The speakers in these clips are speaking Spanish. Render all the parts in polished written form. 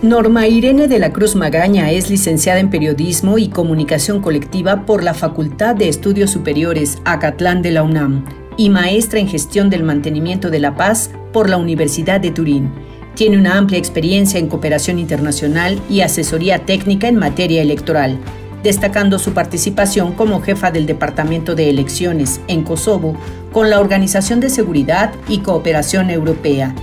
Norma Irene de la Cruz Magaña es licenciada en Periodismo y Comunicación Colectiva por la Facultad de Estudios Superiores Acatlán de la UNAM y maestra en Gestión del Mantenimiento de la Paz por la Universidad de Turín. Tiene una amplia experiencia en cooperación internacional y asesoría técnica en materia electoral, destacando su participación como jefa del Departamento de Elecciones en Kosovo con la Organización de Seguridad y Cooperación Europea,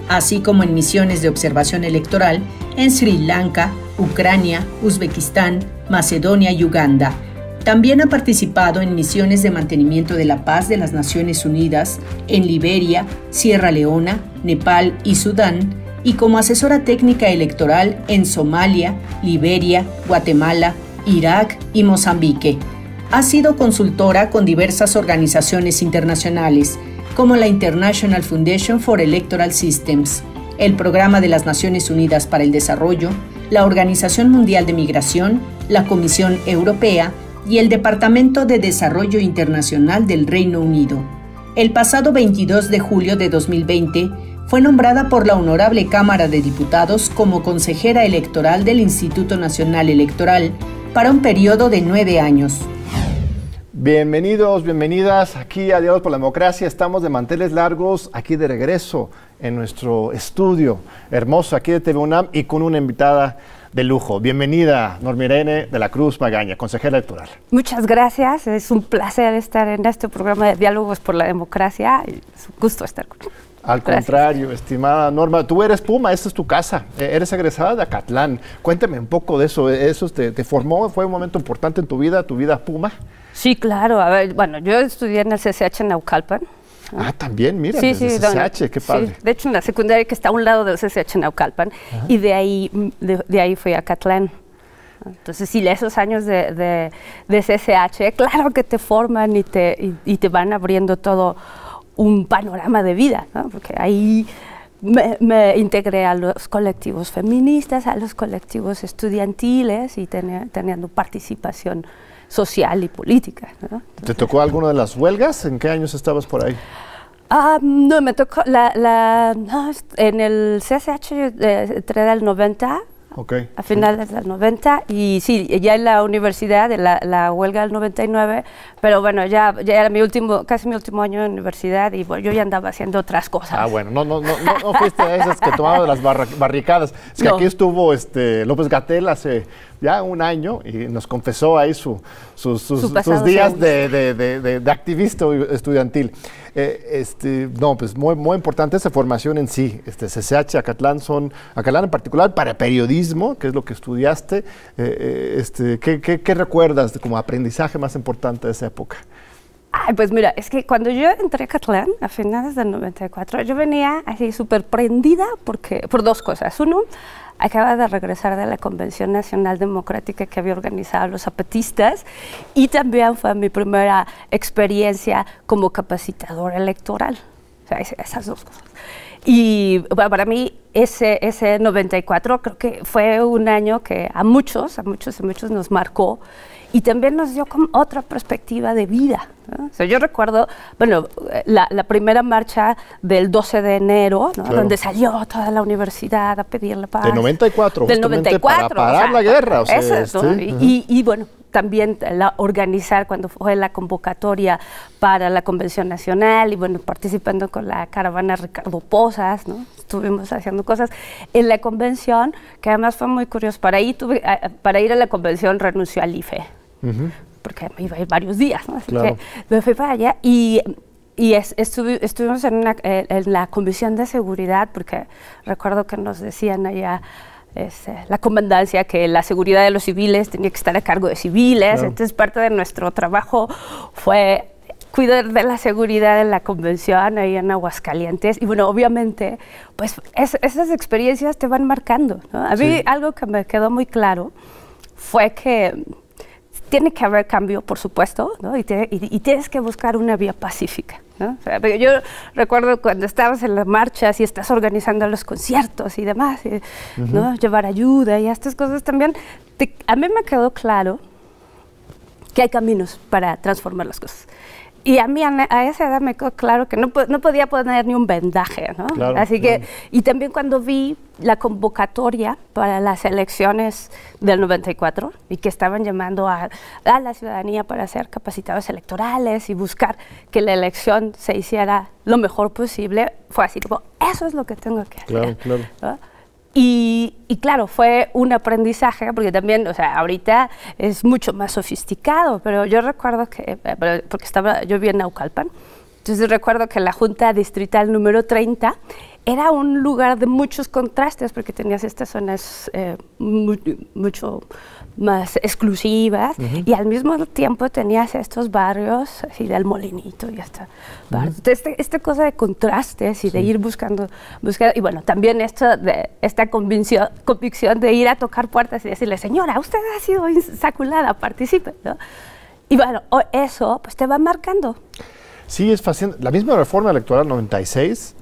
así como en misiones de observación electoral en Sri Lanka, Ucrania, Uzbekistán, Macedonia y Uganda. También ha participado en misiones de mantenimiento de la paz de las Naciones Unidas en Liberia, Sierra Leona, Nepal y Sudán, y como asesora técnica electoral en Somalia, Liberia, Guatemala, Irak y Mozambique. Ha sido consultora con diversas organizaciones internacionales, como la International Foundation for Electoral Systems, el Programa de las Naciones Unidas para el Desarrollo, la Organización Mundial de Migración, la Comisión Europea y el Departamento de Desarrollo Internacional del Reino Unido. El pasado 22 de julio de 2020 fue nombrada por la Honorable Cámara de Diputados como consejera electoral del Instituto Nacional Electoral para un periodo de 9 años. Bienvenidos, bienvenidas aquí a Diálogos por la Democracia. Estamos de manteles largos aquí de regreso en nuestro estudio hermoso aquí de TV UNAM y con una invitada de lujo. Bienvenida, Norma Irene de la Cruz Magaña, consejera electoral. Muchas gracias, es un placer estar en este programa de Diálogos por la Democracia. Es un gusto estar con ustedes. Al contrario, estimada Norma, tú eres Puma, esta es tu casa, eres egresada de Acatlán. Cuéntame un poco de eso, ¿eso te formó? ¿Fue un momento importante en tu vida Puma? Sí, claro. A ver, bueno, yo estudié en el CCH en Naucalpan. Ah, también, mira, sí, desde CCH, qué padre. Sí, de hecho, en la secundaria que está a un lado del CCH en Naucalpan, y de ahí fui a Acatlán. Entonces, sí, esos años de CCH, claro que te forman y te van abriendo todo un panorama de vida, ¿no? Porque ahí me integré a los colectivos feministas, a los colectivos estudiantiles y teniendo participación social y política, ¿no? Entonces, ¿te tocó alguna de las huelgas? ¿En qué años estabas por ahí? No, me tocó en el CCH entré del 90, okay, a finales del 90, y sí, ya en la universidad, de la huelga del 99, pero bueno, ya era casi mi último año en universidad y bueno, yo ya andaba haciendo otras cosas. Ah, bueno, no fuiste a esas que tomaban de las barricadas. Es que aquí estuvo López-Gatell hace ya un año y nos confesó ahí sus días de activista estudiantil. No, pues muy importante esa formación en sí. CCH, Acatlán en particular, para periodismo, que es lo que estudiaste. ¿Qué recuerdas como aprendizaje más importante de esa época? Ay, pues mira, es que cuando yo entré a Acatlán, a finales del 94, yo venía así súper prendida por dos cosas. Uno, acaba de regresar de la Convención Nacional Democrática que había organizado los zapatistas y también fue mi primera experiencia como capacitadora electoral. O sea, esas dos cosas. Y bueno, para mí ese 94 creo que fue un año que a muchos nos marcó y también nos dio como otra perspectiva de vida, ¿no? O sea, yo recuerdo, bueno, la primera marcha del 12 de enero, ¿no? Claro. Donde salió toda la universidad a pedir la paz. Del 94, del 94, para parar la guerra. O sea, eso, ¿no? Y bueno, también organizar cuando fue la convocatoria para la Convención Nacional y bueno, participando con la caravana Ricardo Posas, ¿no? Estuvimos haciendo cosas en la convención, que además fue muy curioso. Para ir a la convención renunció al IFE, porque me iba a ir varios días, ¿no? Así que me fui para allá y estuvimos en la Comisión de Seguridad, porque recuerdo que nos decían allá la comandancia que la seguridad de los civiles tenía que estar a cargo de civiles, entonces parte de nuestro trabajo fue cuidar de la seguridad en la convención ahí en Aguascalientes y bueno, obviamente, pues esas experiencias te van marcando, ¿no? A mí algo que me quedó muy claro fue que tiene que haber cambio, por supuesto, ¿no? y tienes que buscar una vía pacífica, ¿no? O sea, yo recuerdo cuando estabas en las marchas y estás organizando los conciertos y demás, ¿no? Llevar ayuda y estas cosas también, a mí me quedó claro que hay caminos para transformar las cosas. Y a mí a esa edad me quedó claro que no podía poner ni un vendaje, ¿no? Claro, así que, y también cuando vi la convocatoria para las elecciones del 94 y que estaban llamando a la ciudadanía para ser capacitados electorales y buscar que la elección se hiciera lo mejor posible, fue así como, eso es lo que tengo que hacer. Claro. ¿No? Y claro, fue un aprendizaje, porque también, o sea, ahorita es mucho más sofisticado, pero yo recuerdo que, porque yo vivía en Naucalpan, entonces recuerdo que la Junta Distrital número 30 era un lugar de muchos contrastes, porque tenías estas zonas mucho más exclusivas, y al mismo tiempo tenías estos barrios, así del Molinito y hasta barrios. Entonces, esta cosa de contrastes y de ir buscando, y bueno, también esta convicción de ir a tocar puertas y decirle, señora, usted ha sido insaculada, participe, ¿no? Y bueno, eso pues te va marcando. Sí, es fascinante. La misma reforma electoral 96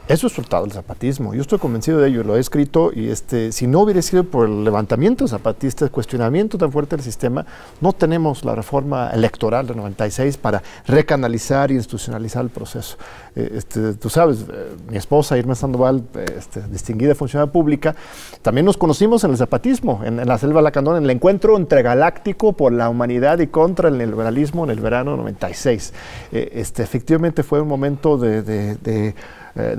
es resultado del zapatismo. Yo estoy convencido de ello, lo he escrito, y si no hubiera sido por el levantamiento zapatista, el cuestionamiento tan fuerte del sistema, no tenemos la reforma electoral de 96 para recanalizar e institucionalizar el proceso. Tú sabes, mi esposa Irma Sandoval, distinguida funcionaria pública, también nos conocimos en el zapatismo, en la Selva Lacandón, en el encuentro entregaláctico por la humanidad y contra el neoliberalismo en el verano 96. Efectivamente fue un momento de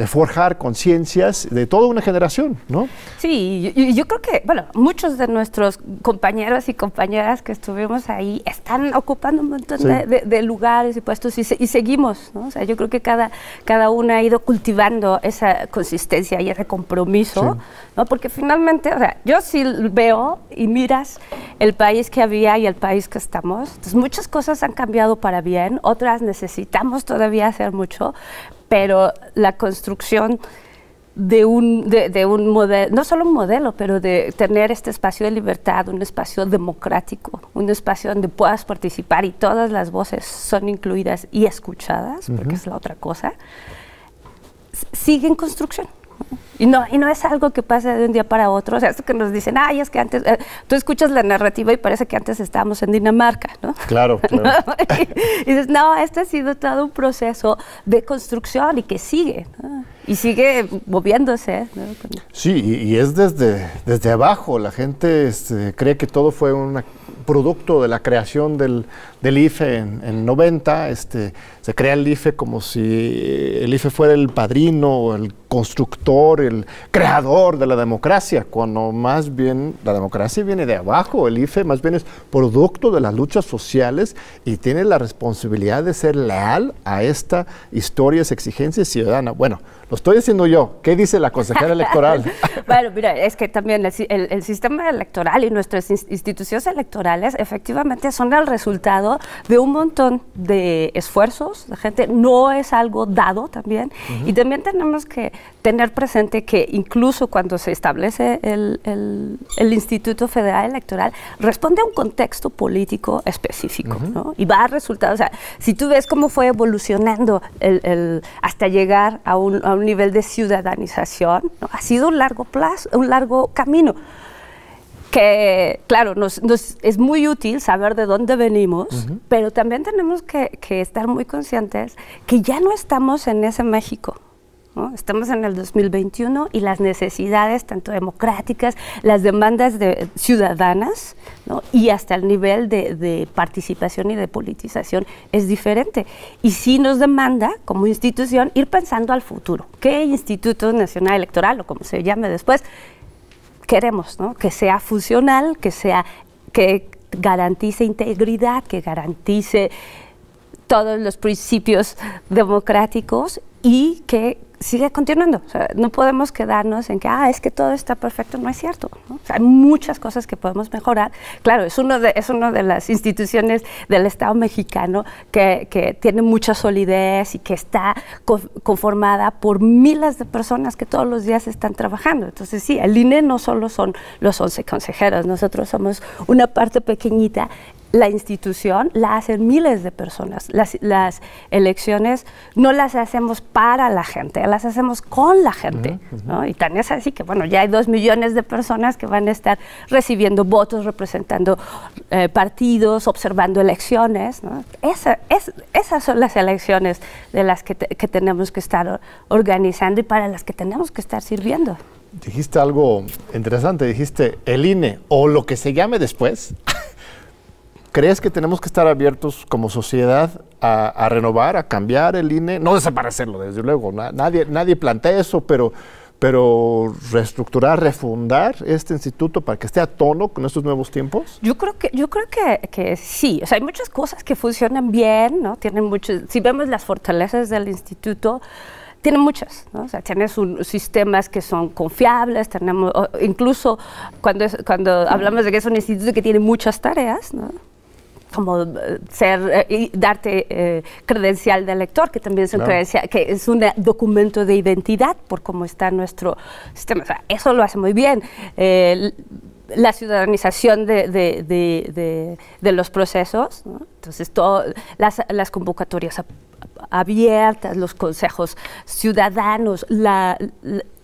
forjar conciencias de toda una generación, ¿no? Sí, yo creo que, bueno, muchos de nuestros compañeros y compañeras que estuvimos ahí están ocupando un montón de lugares y puestos y seguimos, ¿no? O sea, yo creo que cada una ha ido cultivando esa consistencia y ese compromiso, ¿no? Porque finalmente, o sea, yo sí veo y miras el país que había y el país que estamos, entonces muchas cosas han cambiado para bien, otras necesitamos todavía hacer mucho, pero la construcción de un modelo, no solo un modelo, pero de tener este espacio de libertad, un espacio democrático, un espacio donde puedas participar y todas las voces son incluidas y escuchadas, porque es la otra cosa, sigue en construcción. Y no es algo que pase de un día para otro. O sea, esto que nos dicen, ay, es que antes, tú escuchas la narrativa y parece que antes estábamos en Dinamarca, ¿no? Claro. ¿No? Y dices, no, este ha sido todo un proceso de construcción y que sigue, ¿no? Y sigue moviéndose, ¿no? Sí, y es desde abajo. La gente cree que todo fue un producto de la creación del IFE en 90. Se crea el IFE como si el IFE fuera el padrino, el constructor, el creador de la democracia, cuando más bien la democracia viene de abajo. El IFE más bien es producto de las luchas sociales y tiene la responsabilidad de ser leal a esta historia, esa exigencia ciudadana. Bueno, lo estoy diciendo yo. ¿Qué dice la consejera electoral? Bueno, mira, es que también el sistema electoral y nuestras instituciones electorales efectivamente son el resultado de un montón de esfuerzos. La gente no es algo dado también. Y también tenemos que tener presente que incluso cuando se establece el Instituto Federal Electoral, responde a un contexto político específico, ¿no? Y va a resultar, o sea, si tú ves cómo fue evolucionando hasta llegar a un nivel de ciudadanización, ¿no? Ha sido un largo camino. Que, claro, es muy útil saber de dónde venimos, pero también tenemos que estar muy conscientes que ya no estamos en ese México, ¿no? Estamos en el 2021 y las necesidades, tanto democráticas, las demandas ciudadanas, ¿no? Y hasta el nivel de participación y de politización es diferente. Y sí nos demanda, como institución, ir pensando al futuro. ¿Qué Instituto Nacional Electoral, o como se llame después, queremos, ¿no? Que sea funcional, que garantice integridad, que garantice todos los principios democráticos y que siga continuando. O sea, no podemos quedarnos en que, es que todo está perfecto. No es cierto, ¿no? O sea, hay muchas cosas que podemos mejorar. Claro, es una de las instituciones del Estado mexicano que tiene mucha solidez y que está conformada por miles de personas que todos los días están trabajando. Entonces, sí, el INE no solo son los 11 consejeros, nosotros somos una parte pequeñita la institución la hacen miles de personas. Las elecciones no las hacemos para la gente, las hacemos con la gente, ¿no? Y tan es así que, bueno, ya hay 2 millones de personas que van a estar recibiendo votos, representando partidos, observando elecciones, ¿no? Esas son las elecciones de las que tenemos que estar organizando y para las que tenemos que estar sirviendo. Dijiste algo interesante, dijiste el INE o lo que se llame después. ¿Crees que tenemos que estar abiertos como sociedad a renovar, a cambiar el INE? No desaparecerlo, desde luego, nadie plantea eso, pero reestructurar, refundar este instituto para que esté a tono con estos nuevos tiempos. Yo creo que sí. O sea, hay muchas cosas que funcionan bien, ¿no? Tienen muchos, si vemos las fortalezas del instituto, tienen muchas, ¿no? O sea, tienes sistemas que son confiables, tenemos, incluso cuando hablamos de que es un instituto que tiene muchas tareas, ¿no? Como darte credencial de elector, que también es un credencial, que es un documento de identidad por cómo está nuestro sistema. O sea, eso lo hace muy bien. La ciudadanización de los procesos, ¿no? Entonces, las convocatorias abiertas, los consejos ciudadanos,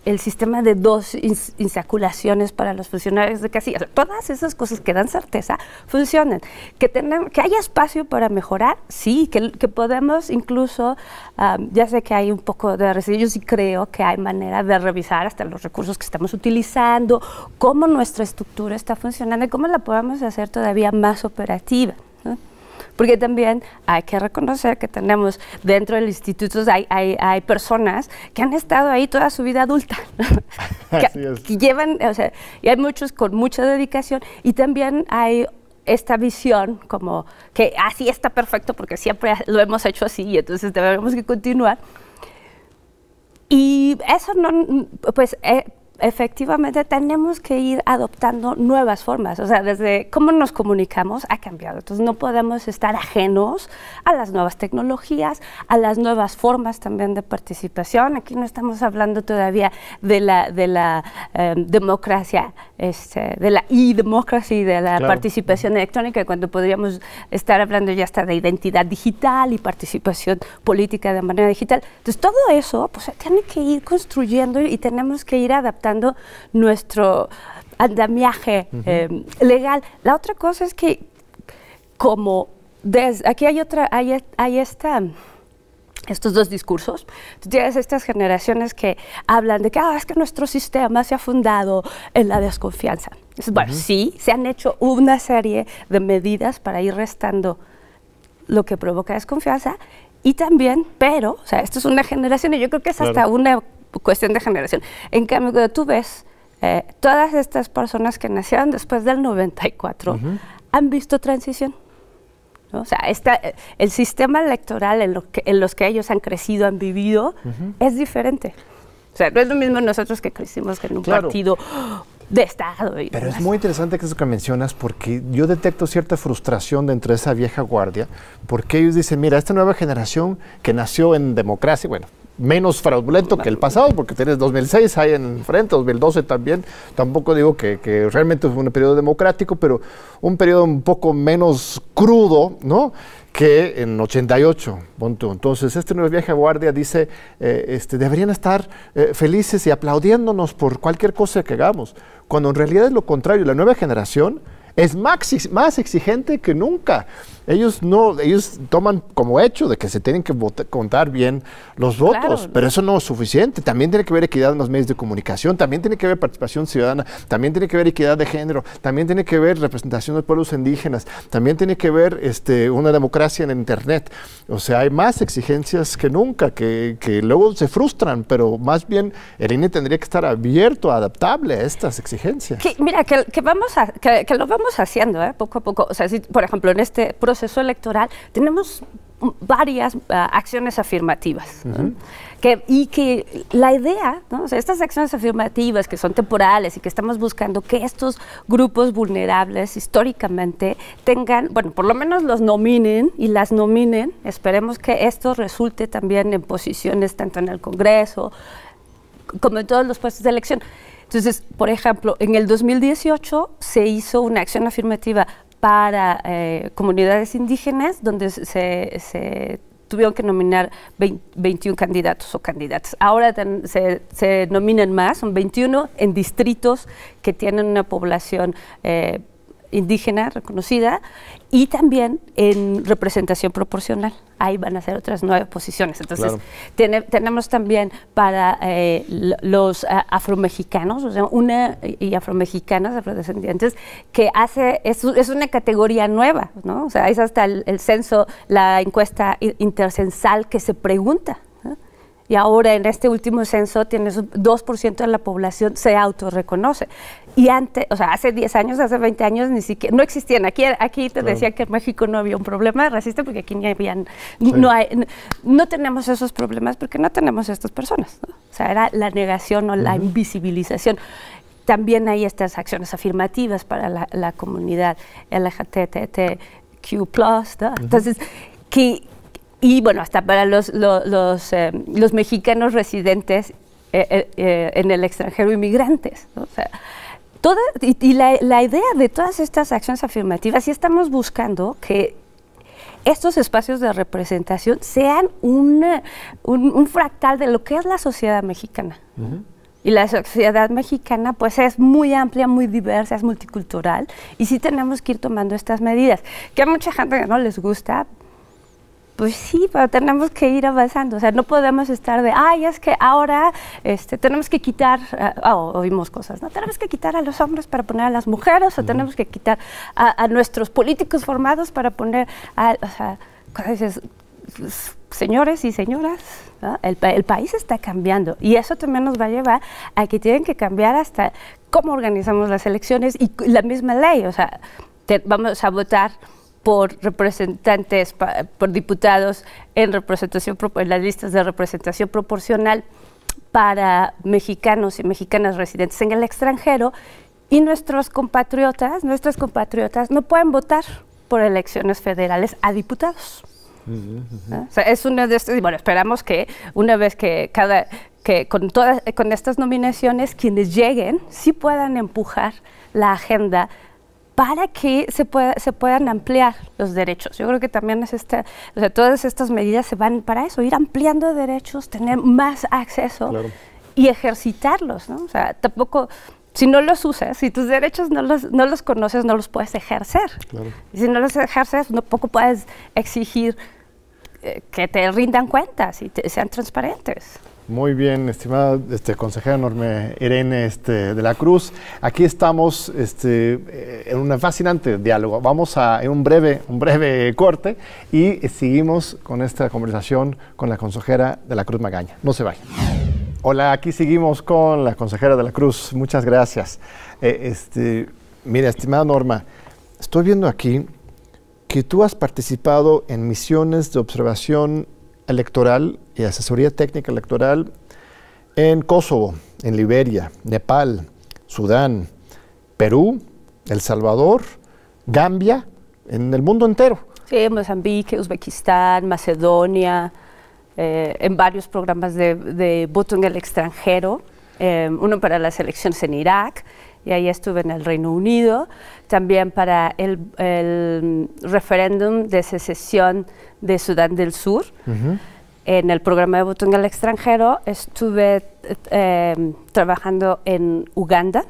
el sistema de 2 insaculaciones para los funcionarios de casilla, o sea, todas esas cosas que dan certeza funcionan. Que haya espacio para mejorar, sí, que podemos incluso, ya sé que hay un poco de residuos, yo sí creo que hay manera de revisar hasta los recursos que estamos utilizando, cómo nuestra estructura está funcionando y cómo la podemos hacer todavía más operativa, ¿no? Porque también hay que reconocer que tenemos dentro del instituto, hay personas que han estado ahí toda su vida adulta, que llevan, o sea, y hay muchos con mucha dedicación, y también hay esta visión como que así está perfecto porque siempre lo hemos hecho así y entonces debemos que continuar. Y eso no, pues efectivamente tenemos que ir adoptando nuevas formas, o sea, desde cómo nos comunicamos ha cambiado, entonces no podemos estar ajenos a las nuevas tecnologías, a las nuevas formas también de participación. Aquí no estamos hablando todavía de la democracia, de la e-democracy, de la participación electrónica, cuando podríamos estar hablando ya hasta de identidad digital y participación política de manera digital. Entonces todo eso pues se tiene que ir construyendo y tenemos que ir adaptando nuestro andamiaje legal. La otra cosa es que aquí hay estos 2 discursos. Tú tienes estas generaciones que hablan de que es que nuestro sistema se ha fundado en la desconfianza. Entonces, bueno, sí, se han hecho una serie de medidas para ir restando lo que provoca desconfianza y también, pero, o sea, esto es una generación y yo creo que es hasta una cuestión de generación. En cambio, cuando tú ves todas estas personas que nacieron después del 94 han visto transición, ¿no? O sea, el sistema electoral en los que ellos han crecido, han vivido, es diferente. O sea, no es lo mismo nosotros que crecimos en un partido de Estado. Pero es muy interesante que eso que mencionas, porque yo detecto cierta frustración dentro de esa vieja guardia, porque ellos dicen, mira, esta nueva generación que nació en democracia, bueno, menos fraudulento que el pasado, porque tienes 2006 ahí en frente, 2012 también, tampoco digo que realmente fue un periodo democrático, pero un periodo un poco menos crudo, ¿no?, que en 88, punto. Entonces, este nuevo vieja guardia dice, deberían estar felices y aplaudiéndonos por cualquier cosa que hagamos, cuando en realidad es lo contrario. La nueva generación es más exigente que nunca. Ellos toman como hecho de que se tienen que contar bien los votos, pero eso no es suficiente. También tiene que haber equidad en los medios de comunicación, también tiene que haber participación ciudadana, también tiene que haber equidad de género, también tiene que haber representación de pueblos indígenas, también tiene que haber una democracia en Internet. O sea, hay más exigencias que nunca, que luego se frustran, pero más bien el INE tendría que estar abierto, adaptable a estas exigencias. Mira, que lo vamos haciendo, poco a poco. O sea, si, por ejemplo, en este proceso electoral tenemos varias acciones afirmativas, ¿no? que la idea, ¿no? O sea, estas acciones afirmativas que son temporales y que estamos buscando que estos grupos vulnerables históricamente tengan, bueno, por lo menos los nominen y las nominen. Esperemos que esto resulte también en posiciones tanto en el Congreso como en todos los puestos de elección. Entonces, por ejemplo, en el 2018 se hizo una acción afirmativa para comunidades indígenas, donde se tuvieron que nominar 21 candidatos o candidatas. Ahora se nominan más, son 21 en distritos que tienen una población indígena reconocida, y también en representación proporcional. Ahí van a ser otras 9 posiciones. Entonces, tenemos también para los afromexicanos, o sea, y afromexicanas, afrodescendientes, que es una categoría nueva, ¿no? O sea, es hasta el censo, la encuesta intercensal que se pregunta, ¿no? Y ahora en este último censo tienes 2% de la población se autorreconoce. Y antes, o sea, hace 10 años, hace 20 años, ni siquiera, no existían. Aquí te decía que en México no había un problema racista porque aquí ni habían, no tenemos esos problemas porque no tenemos estas personas, ¿no? O sea, era la negación o la invisibilización. También hay estas acciones afirmativas para la comunidad LGBTQ+, ¿no? Entonces, y bueno, hasta para los mexicanos residentes en el extranjero, inmigrantes, ¿no? O sea, la idea de todas estas acciones afirmativas, sí estamos buscando que estos espacios de representación sean un fractal de lo que es la sociedad mexicana. Y la sociedad mexicana pues es muy amplia, muy diversa, es multicultural, y sí tenemos que ir tomando estas medidas, que a mucha gente que no les gusta. Pues sí, pero tenemos que ir avanzando, o sea, no podemos estar de, es que ahora tenemos que quitar, oímos cosas, ¿no? Tenemos que quitar a los hombres para poner a las mujeres, o tenemos que quitar a nuestros políticos formados para poner o sea, dices, señores y señoras, ¿no? El país está cambiando, y eso también nos va a llevar a que tienen que cambiar hasta cómo organizamos las elecciones y la misma ley, o sea, vamos a votar por representantes, por diputados en las listas de representación proporcional para mexicanos y mexicanas residentes en el extranjero, y nuestras compatriotas no pueden votar por elecciones federales a diputados. ¿No? O sea, es uno de estos, y bueno, esperamos que una vez que con estas nominaciones quienes lleguen sí puedan empujar la agenda para que se puedan ampliar los derechos. Yo creo que también todas estas medidas se van para eso, ir ampliando derechos, tener más acceso y ejercitarlos, ¿no? O sea, tampoco, si no los usas, si tus derechos no los conoces, no los puedes ejercer. Y si no los ejerces, tampoco puedes exigir que te rindan cuentas y sean transparentes. Muy bien, estimada consejera Norma Irene de la Cruz. Aquí estamos en un fascinante diálogo. Vamos a un breve corte y seguimos con esta conversación con la consejera de la Cruz Magaña. No se vayan. Hola, aquí seguimos con la consejera de la Cruz. Muchas gracias. Mira, estimada Norma, estoy viendo aquí que tú has participado en misiones de observación electoral y asesoría técnica electoral en Kosovo, en Liberia, Nepal, Sudán, Perú, El Salvador, Gambia, en el mundo entero. Sí, Mozambique, Uzbekistán, Macedonia, en varios programas de voto en el extranjero, uno para las elecciones en Irak, y ahí estuve en el Reino Unido, también para el referéndum de secesión de Sudán del Sur. En el programa de voto en el extranjero estuve trabajando en Uganda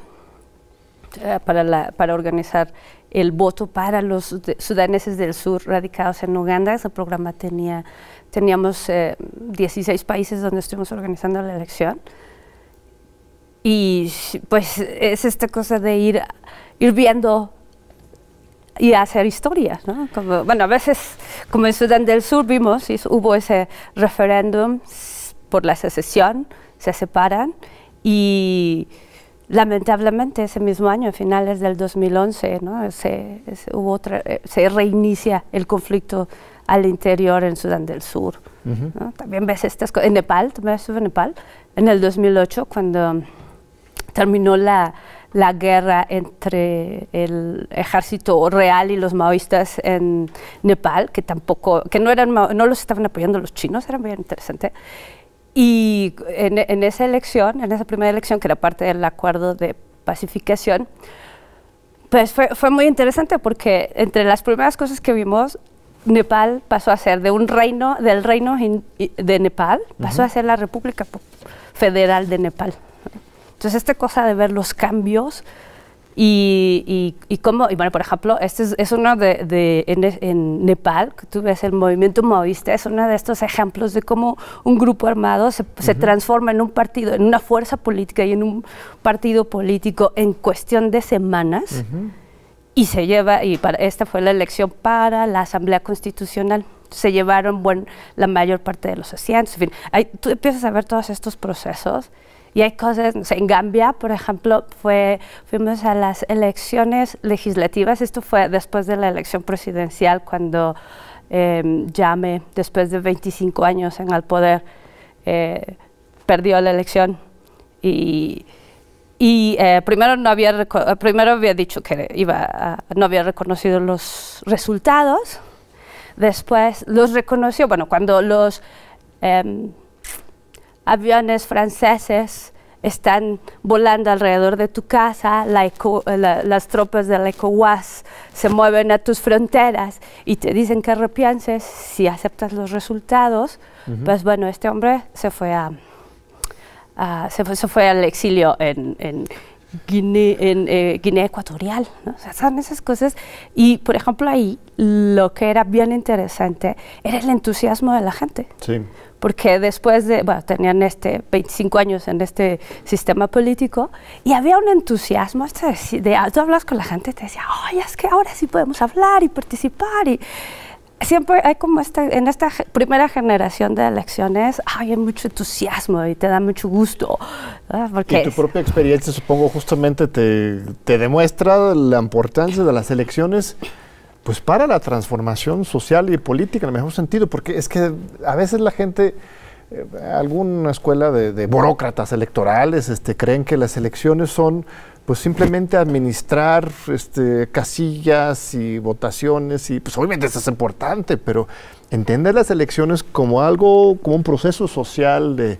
para organizar el voto para los sudaneses del sur radicados en Uganda. Ese programa teníamos 16 países donde estuvimos organizando la elección. Y pues es esta cosa de ir viendo y hacer historias, ¿no? Bueno, a veces, como en Sudán del Sur vimos, hubo ese referéndum por la secesión, se separan, y lamentablemente ese mismo año, a finales del 2011, ¿no? se reinicia el conflicto al interior en Sudán del Sur, ¿no? También ves estas cosas. En Nepal, también estuve en Nepal, en el 2008, cuando terminó la guerra entre el ejército real y los maoístas en Nepal, que no los estaban apoyando los chinos, era muy interesante. Y en esa primera elección, que era parte del acuerdo de pacificación, Pues fue muy interesante porque entre las primeras cosas que vimos, Nepal pasó a ser del reino de Nepal, pasó a ser la República Federal de Nepal. Entonces, esta cosa de ver los cambios y cómo, y bueno, por ejemplo, este es uno en Nepal, que tú ves el movimiento maoísta, es uno de estos ejemplos de cómo un grupo armado se transforma en un partido, en una fuerza política y en un partido político en cuestión de semanas. Y se lleva, esta fue la elección para la Asamblea Constitucional. Se llevaron la mayor parte de los asientos. En fin, tú empiezas a ver todos estos procesos y hay cosas, no sé, en Gambia, por ejemplo, fuimos a las elecciones legislativas. Esto fue después de la elección presidencial, cuando Jammeh, después de 25 años en el poder, perdió la elección primero había dicho que no había reconocido los resultados, después los reconoció, bueno, cuando los aviones franceses están volando alrededor de tu casa, las tropas del ECOWAS se mueven a tus fronteras y te dicen que repienses si aceptas los resultados, pues bueno, este hombre se fue al exilio en Guinea Ecuatorial, ¿no? O sea, son esas cosas. Y, por ejemplo, ahí lo que era bien interesante era el entusiasmo de la gente. Sí. Porque después tenían 25 años en este sistema político y había un entusiasmo, tú hablas con la gente y te decía, oye, es que ahora sí podemos hablar y participar y... Siempre hay como en esta primera generación de elecciones hay mucho entusiasmo y te da mucho gusto. Porque y tu propia experiencia, supongo, justamente te demuestra la importancia de las elecciones pues para la transformación social y política, en el mejor sentido, porque es que a veces la gente, alguna escuela de burócratas electorales creen que las elecciones son pues simplemente administrar casillas y votaciones, y pues obviamente eso es importante, pero entender las elecciones como algo, como un proceso social de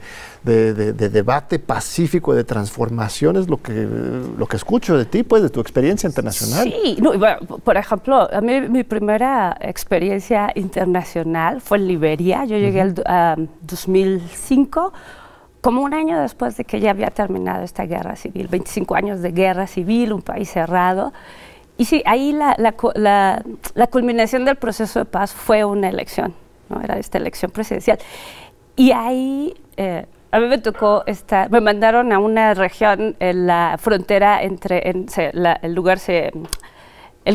debate pacífico, de transformación, es lo que escucho de ti, pues, de tu experiencia internacional. Sí, no, por ejemplo, a mí mi primera experiencia internacional fue en Liberia. Yo llegué al 2005, como un año después de que ya había terminado esta guerra civil, 25 años de guerra civil, un país cerrado. Y sí, ahí la culminación del proceso de paz fue una elección, ¿no? Era esta elección presidencial. Y ahí a mí me tocó me mandaron a una región en la frontera el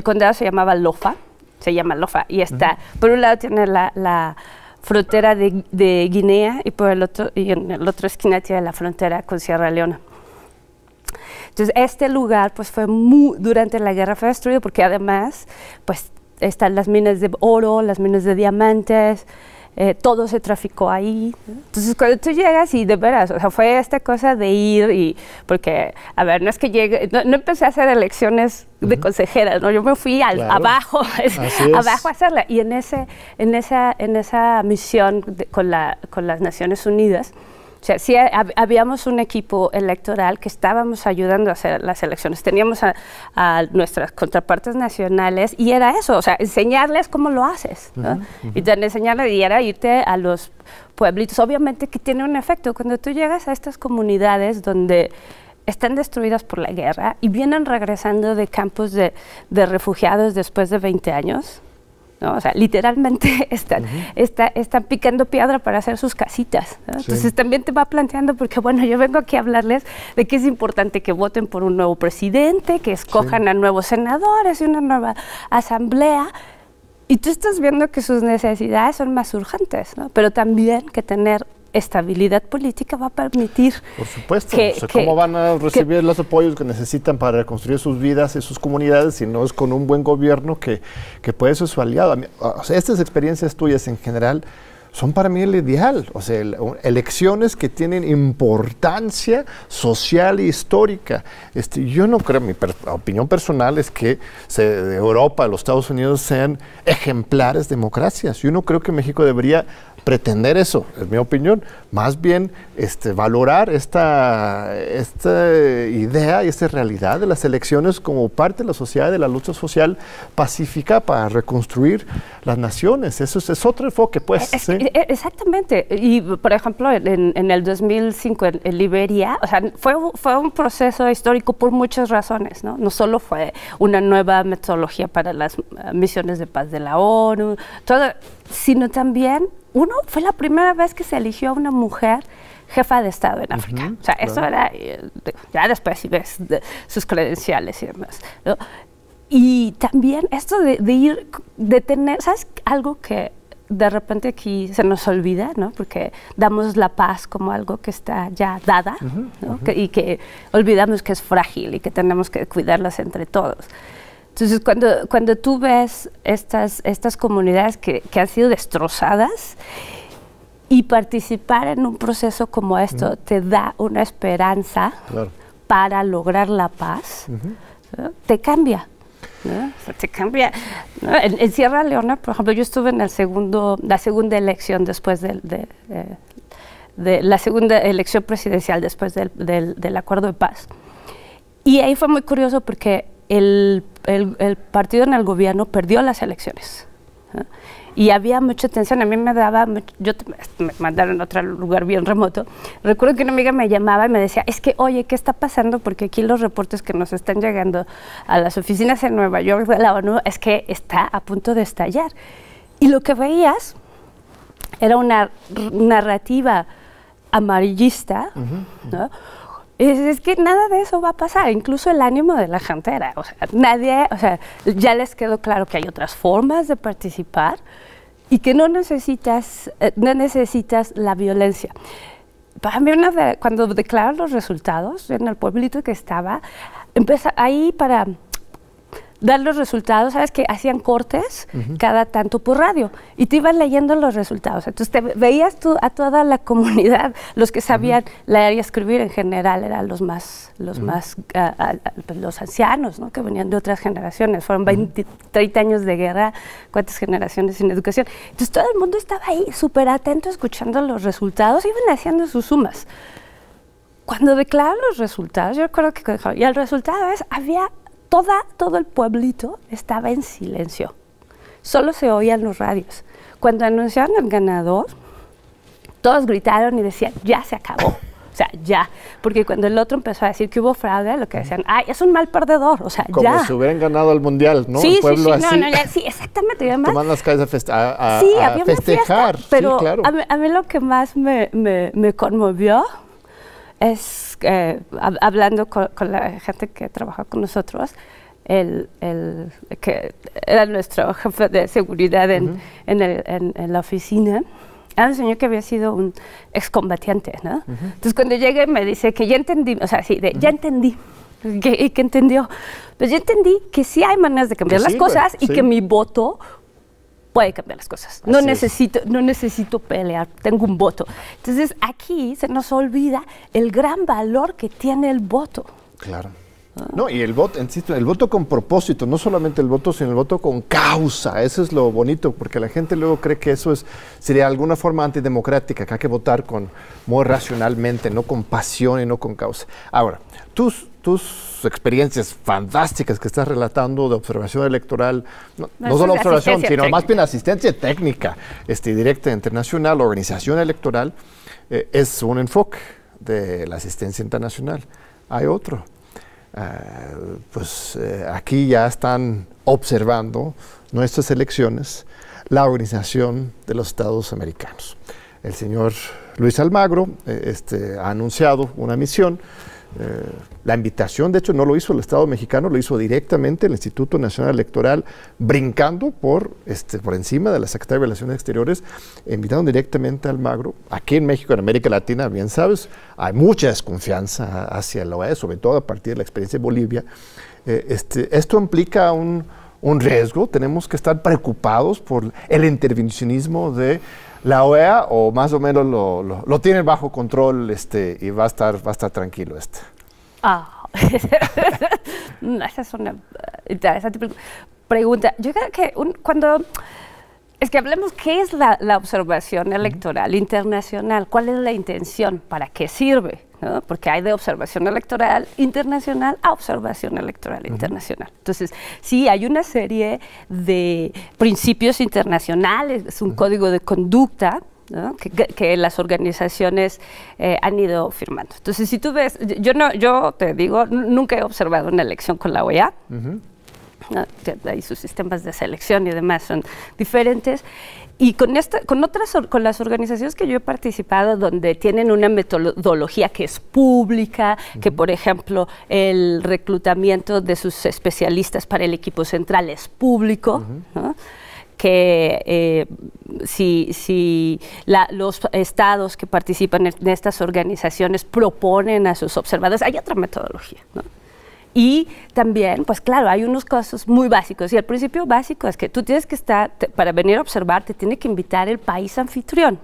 condado se llamaba Lofa, y por un lado tiene la frontera de Guinea y en el otro esquina tiene la frontera con Sierra Leona. Entonces este lugar pues durante la guerra fue destruido porque además pues están las minas de oro, las minas de diamantes, todo se traficó ahí. Entonces cuando tú llegas y de veras, o sea, fue esta cosa de ir porque, a ver, no es que llegue, no empecé a hacer elecciones de consejera, ¿no? Yo me fui abajo a hacerla. Y en esa misión con las Naciones Unidas, o sea, sí habíamos un equipo electoral que estábamos ayudando a hacer las elecciones. Teníamos a nuestras contrapartes nacionales y era eso, o sea, enseñarles cómo lo haces, ¿no? Y enseñarles, y era irte a los pueblitos. Obviamente que tiene un efecto. Cuando tú llegas a estas comunidades donde están destruidas por la guerra y vienen regresando de campos de refugiados después de 20 años, ¿no? O sea, literalmente están picando piedra para hacer sus casitas, ¿no? Entonces sí, también te va planteando, porque bueno, yo vengo aquí a hablarles de que es importante que voten por un nuevo presidente, que escojan a nuevos senadores y una nueva asamblea, y tú estás viendo que sus necesidades son más urgentes, ¿no? Pero también que tener estabilidad política va a permitir... Por supuesto, ¿cómo van a recibir los apoyos que necesitan para reconstruir sus vidas y sus comunidades si no es con un buen gobierno que puede ser su aliado? O sea, estas experiencias tuyas en general son para mí el ideal, o sea, elecciones que tienen importancia social e histórica. Yo no creo, mi opinión personal es que Europa, los Estados Unidos sean ejemplares democracias. Yo no creo que México debería pretender eso, en mi opinión, más bien valorar esta idea y esta realidad de las elecciones como parte de la sociedad, de la lucha social pacífica para reconstruir las naciones. Eso es otro enfoque, pues. Exactamente. Y, por ejemplo, en el 2005 en Liberia, o sea, fue un proceso histórico por muchas razones, ¿no? No solo fue una nueva metodología para las misiones de paz de la ONU, todo, sino también, fue la primera vez que se eligió a una mujer jefa de Estado en África. O sea, eso era, ya después si ves sus credenciales y demás, ¿no? Y también esto de tener, ¿sabes? Algo que de repente aquí se nos olvida, ¿no? Porque damos la paz como algo que está ya dada, ¿no? Y que olvidamos que es frágil y que tenemos que cuidarlas entre todos. Entonces, cuando tú ves estas comunidades que han sido destrozadas y participar en un proceso como esto te da una esperanza para lograr la paz, ¿no? Te cambia. ¿No? O sea, te cambia, ¿no? En Sierra Leona, por ejemplo, yo estuve en la segunda elección después de la segunda elección presidencial después del acuerdo de paz. Y ahí fue muy curioso porque el partido en el gobierno perdió las elecciones, ¿no? Y había mucha tensión. A mí me mandaron a otro lugar bien remoto. Recuerdo que una amiga me llamaba y me decía, es que, oye, ¿qué está pasando? Porque aquí los reportes que nos están llegando a las oficinas en Nueva York de la ONU es que está a punto de estallar. Y lo que veías era una narrativa amarillista, ¿no? Es que nada de eso va a pasar, incluso el ánimo de la gente era, o sea, ya les quedó claro que hay otras formas de participar y que no necesitas la violencia. Para mí, cuando declararon los resultados en el pueblito que estaba, ahí para dar los resultados, ¿sabes? Que hacían cortes cada tanto por radio y te iban leyendo los resultados. Entonces veías tú a toda la comunidad, los que sabían leer y escribir en general eran los ancianos, ¿no? Que venían de otras generaciones. Fueron 20, 30 años de guerra, cuántas generaciones sin educación. Entonces todo el mundo estaba ahí súper atento escuchando los resultados, iban haciendo sus sumas. Cuando declararon los resultados, yo recuerdo que y el resultado es, todo el pueblito estaba en silencio. Solo se oían los radios. Cuando anunciaron el ganador, todos gritaron y decían, ya se acabó. O sea, ya. Porque cuando el otro empezó a decir que hubo fraude, lo que decían, ay, es un mal perdedor. O sea, como ya. Como si hubieran ganado el mundial, ¿no? Sí, el pueblo sí, así. Sí, exactamente. Y además, toman las calles a festejar. Fiesta, pero sí, claro. a mí lo que más me conmovió es, hablando con la gente que trabaja con nosotros, que era nuestro jefe de seguridad en la oficina, era un señor que había sido un excombatiente, ¿no? Entonces cuando llegué me dice que ya entendí, o sea, sí, ya entendí. ¿Y qué entendió? Pues yo entendí que sí hay maneras de cambiar las cosas y que mi voto puede cambiar las cosas. No necesito pelear, tengo un voto. Entonces aquí se nos olvida el gran valor que tiene el voto. Claro. No, y el voto, insisto, el voto con propósito, no solamente el voto, sino el voto con causa. Eso es lo bonito, porque la gente luego cree que eso sería de alguna forma antidemocrática, que hay que votar muy racionalmente, no con pasión y no con causa. Ahora, tus experiencias fantásticas que estás relatando de observación electoral, no solo observación, sino más bien asistencia técnica, directa internacional, organización electoral, es un enfoque de la asistencia internacional. Hay otro. Aquí ya están observando nuestras elecciones la Organización de los Estados Americanos. El señor Luis Almagro ha anunciado una misión. La invitación, de hecho, no lo hizo el Estado mexicano, lo hizo directamente el Instituto Nacional Electoral, brincando por encima de la Secretaría de Relaciones Exteriores, invitaron directamente a Almagro. Aquí en México, en América Latina, bien sabes, hay mucha desconfianza hacia la OEA, sobre todo a partir de la experiencia de Bolivia. Esto implica un riesgo, tenemos que estar preocupados por el intervencionismo de la OEA, o más o menos lo tiene bajo control y va a estar tranquilo . Esa es una interesante pregunta. Yo creo que cuando Es que hablemos qué es la observación electoral internacional, cuál es la intención, para qué sirve, ¿no? Porque hay de observación electoral internacional a observación electoral internacional. Entonces, sí, hay una serie de principios internacionales, es un código de conducta, ¿no? que las organizaciones han ido firmando. Entonces, si tú ves, yo te digo, nunca he observado una elección con la OEA, ahí sus sistemas de selección y demás son diferentes. Y con las organizaciones que yo he participado, donde tienen una metodología que es pública, que por ejemplo el reclutamiento de sus especialistas para el equipo central es público, ¿no? Que los estados que participan en estas organizaciones proponen a sus observadores, hay otra metodología, ¿no? Y también, pues claro, hay unos casos muy básicos. Y el principio básico es que tú tienes que estar, para venir a observar, te tiene que invitar el país anfitrión.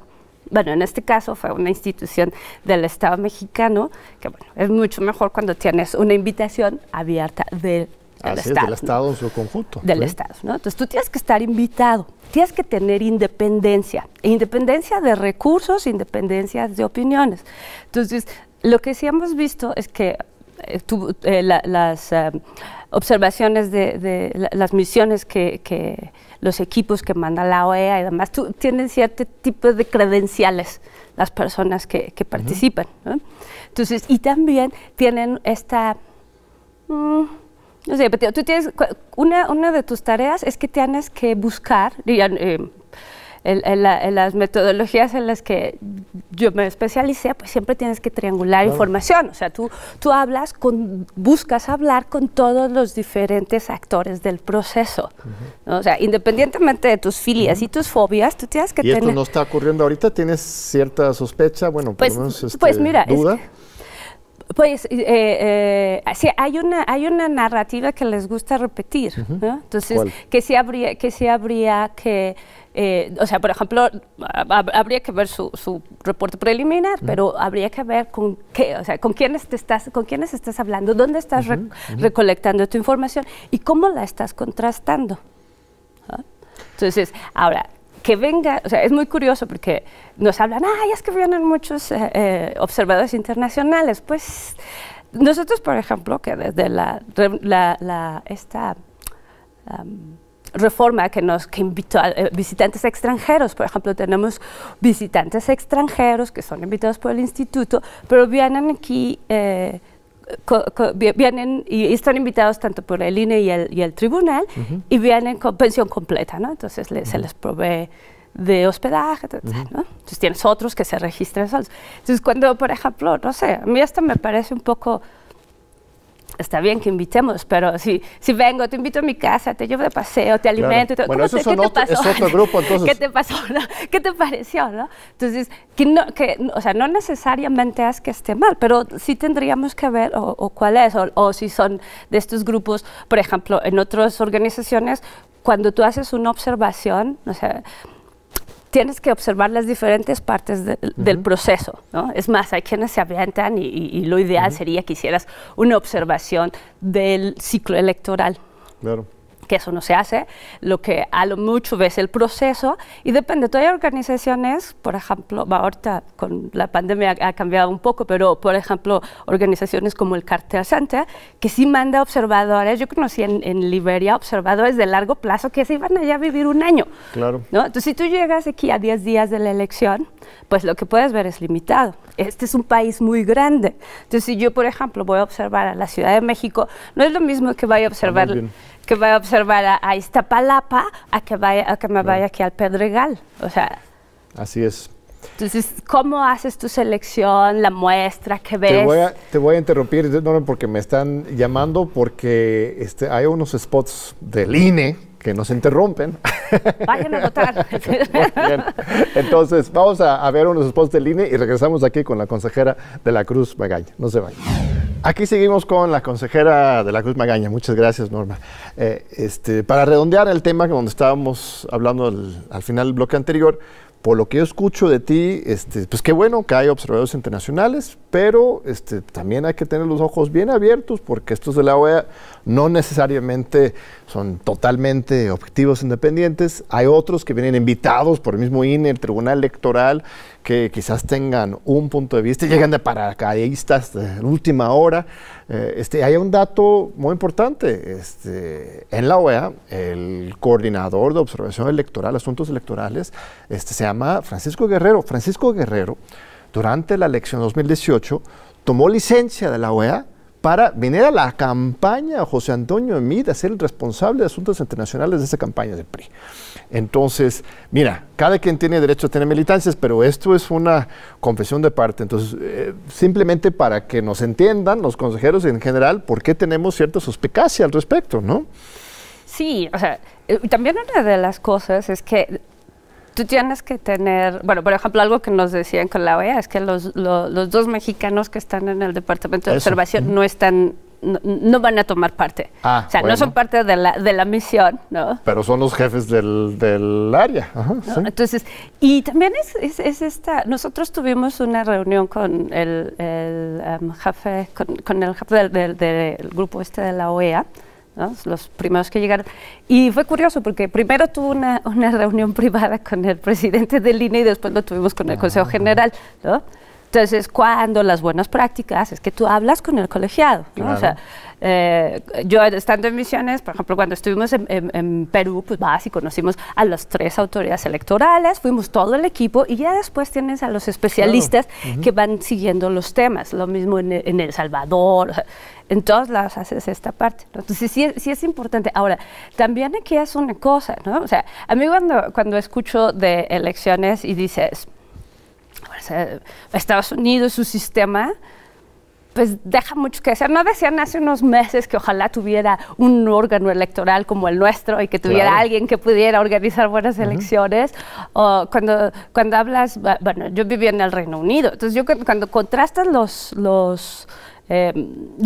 Bueno, en este caso fue una institución del Estado mexicano, que bueno, es mucho mejor cuando tienes una invitación abierta del Estado. Del Estado en su conjunto. Del Estado, ¿no? Entonces tú tienes que estar invitado, tienes que tener independencia. Independencia de recursos, independencia de opiniones. Entonces, lo que sí hemos visto es que las observaciones de las misiones que los equipos que manda la OEA y demás, tienen cierto tipo de credenciales las personas que participan, ¿no? Entonces, y también tienen esta, no sé, tú tienes, una de tus tareas es que tienes que buscar, en las metodologías en las que yo me especialicé, pues siempre tienes que triangular información. O sea, tú buscas hablar con todos los diferentes actores del proceso, ¿no? O sea, independientemente de tus filias y tus fobias, tú tienes que tener... ¿Y esto no está ocurriendo ahorita? ¿Tienes cierta sospecha? Bueno, por lo menos pues mira, duda. Pues sí, hay una narrativa que les gusta repetir, ¿no? Entonces, ¿cuál? que sí habría que o sea, por ejemplo, habría que ver su reporte preliminar, pero habría que ver con qué, o sea, con quiénes estás hablando, dónde estás recolectando tu información y cómo la estás contrastando, ¿no? Entonces, ahora, que venga, o sea, es muy curioso porque nos hablan, es que vienen muchos observadores internacionales. Pues nosotros, por ejemplo, que desde esta reforma que invitó a visitantes extranjeros, por ejemplo, tenemos visitantes extranjeros que son invitados por el instituto, pero vienen aquí, vienen y están invitados tanto por el INE y el tribunal, y vienen con pensión completa, ¿no? Entonces se les provee de hospedaje, ¿no? Entonces tienes otros que se registran solos. Entonces cuando, por ejemplo, no sé, a mí esto me parece un poco... Está bien que invitemos, pero si vengo, te invito a mi casa, te llevo de paseo, te alimento... Claro. Bueno, eso es otro grupo, entonces... ¿Qué te pasó? ¿No? ¿Qué te pareció? ¿No? Entonces, o sea, no necesariamente es que esté mal, pero sí tendríamos que ver o cuál es, o si son de estos grupos, por ejemplo, en otras organizaciones, cuando tú haces una observación, o sea, tienes que observar las diferentes partes del proceso, ¿no? Es más, hay quienes se avientan y lo ideal sería que hicieras una observación del ciclo electoral. Claro. Que eso no se hace, lo que a lo mucho ves el proceso y depende. Hay organizaciones, por ejemplo, ahorita con la pandemia ha cambiado un poco, pero por ejemplo, organizaciones como el Carter Center, que sí manda observadores. Yo conocí en Liberia observadores de largo plazo que se iban allá a vivir un año. Claro. ¿No? Entonces, si tú llegas aquí a 10 días de la elección, pues lo que puedes ver es limitado. Este es un país muy grande. Entonces, si yo, por ejemplo, voy a observar a la Ciudad de México, no es lo mismo que vaya a observar... que vaya a observar a Iztapalapa a que me vaya aquí al Pedregal, o sea... Así es. Entonces, ¿cómo haces tu selección, la muestra, qué ves? Te voy a interrumpir, no, porque me están llamando, porque hay unos spots del INE que nos interrumpen. Vayan a votar. Bien. Entonces, vamos a ver unos spots del INE y regresamos aquí con la consejera de la Cruz Magaña. No se vayan. Aquí seguimos con la consejera de la Cruz Magaña. Muchas gracias, Norma. Para redondear el tema donde estábamos hablando al final del bloque anterior, por lo que yo escucho de ti, pues qué bueno que hay observadores internacionales, pero también hay que tener los ojos bien abiertos porque estos de la OEA no necesariamente son totalmente objetivos independientes. Hay otros que vienen invitados por el mismo INE, el Tribunal Electoral, que quizás tengan un punto de vista, llegan de paracaidistas de última hora. Hay un dato muy importante. En la OEA, el coordinador de observación electoral, asuntos electorales, se llama Francisco Guerrero. Francisco Guerrero, durante la elección 2018, tomó licencia de la OEA para venir a la campaña a José Antonio Meade a ser el responsable de asuntos internacionales de esa campaña del PRI. Entonces, mira, cada quien tiene derecho a tener militancias, pero esto es una confesión de parte. Entonces, simplemente para que nos entiendan los consejeros en general, por qué tenemos cierta suspicacia al respecto, ¿no? Sí, o sea, también una de las cosas es que tú tienes que tener, bueno, por ejemplo, algo que nos decían con la OEA es que los dos mexicanos que están en el Departamento de Observación no van a tomar parte. O sea, no son parte de la misión, ¿no? Pero son los jefes del área. Ajá, ¿no? sí. Entonces, y también es esta, nosotros tuvimos una reunión con el jefe, con el jefe del grupo de la OEA, ¿no? Los primeros que llegaron. Y fue curioso porque primero tuvo una reunión privada con el presidente del INE y después lo tuvimos con el Consejo General, ¿no? Entonces, cuando las buenas prácticas es que tú hablas con el colegiado, ¿no? Claro. O sea, yo estando en misiones, por ejemplo, cuando estuvimos en Perú, pues vas y conocimos a las 3 autoridades electorales, fuimos todo el equipo y ya después tienes a los especialistas que van siguiendo los temas. Lo mismo en El Salvador, o sea, en todos lados haces esta parte, ¿no? Entonces sí es importante. Ahora, también aquí es una cosa, ¿no? O sea, a mí cuando escucho de elecciones y dices, o sea, Estados Unidos, su sistema, pues deja mucho que hacer. No decían hace unos meses que ojalá tuviera un órgano electoral como el nuestro y que tuviera alguien que pudiera organizar buenas elecciones. O cuando hablas, bueno, yo vivía en el Reino Unido, entonces yo cuando contrastas los